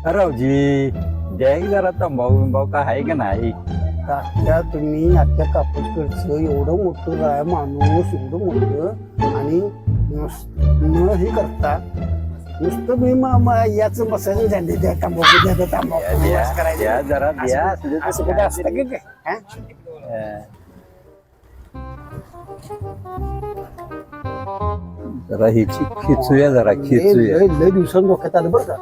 रावजी द्या की जरा तंबाखू बिंबाऊ काय आहे का नाही? तात्या तुम्ही आत्या कापूसकडचं एवढं मोठं राय माणूस एवढं मोठं आणि न हे करता नुसतं मी याच बसायचं झाले द्या तंबाखू द्या तंबाखू द्या, असं करायचं. द्या जरा द्या असू दे असं तसं कुठं काय. असतं की काय? हा? जरा हिची खिचूया जरा खिचूया. लय दिवसांनी डोक्यात आलं बरं का.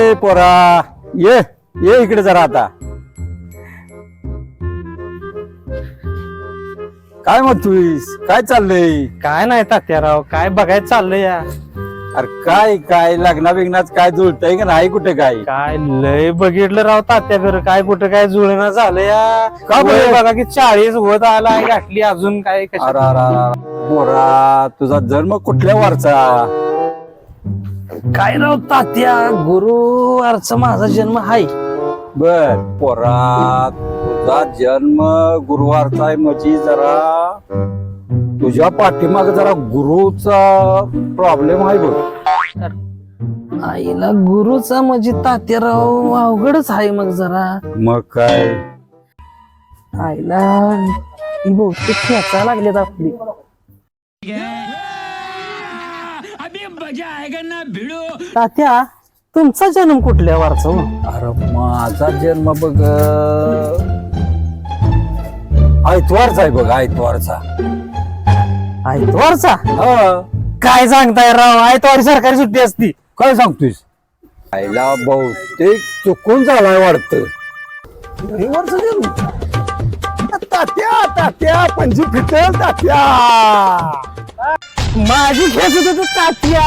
ए पोरा ये ये इकडे जरा आता. काय म्हणतोयस? काय चाललंय? काय नाही तात्याराव, काय बघायचं चाललंय या. अरे काय काय लग्ना बिग्नात काय जुळतंय का नाही कुठे काय? काय लय बघितलं राव तात्या घर, काय कुठं काय जुळणं झालं या. का बरं? वय बघा की 40 होत आला गाठली अजून काय कशी. अरे अरे अरे, पोरा तुझा जन्म कुठल्या वारचा? काय राव तात्या, गुरुवारचा माझा जन्म हाय. बर पोरा तुझा जन्म गुरुवारचा आहे म्हणजे जरा तुझ्या पाठीमाग जरा गुरुचा प्रॉब्लेम आहे बघ. आईला गुरुचा म्हणजे तात्याराव अवघडच आहे मग जरा. मग काय आईला ही बहुतेक खेचा लागलेत आपली. तात्या तुमचा जन्म कुठल्या वारचा हो? अरे माझा जन्म बघ आयतवारचा आहे बघ आयतवारचा. आयतवारचा? हा काय सांगताय राव, आयतवारी सरकारी सुट्टी असती. काय सांगतोयस? आईला बहुतेक चुकून झालाय वाटतं. रविवारचं जन्म. तात्या तात्या पंजी फिटल तात्या. माझी खेच होत तात्या.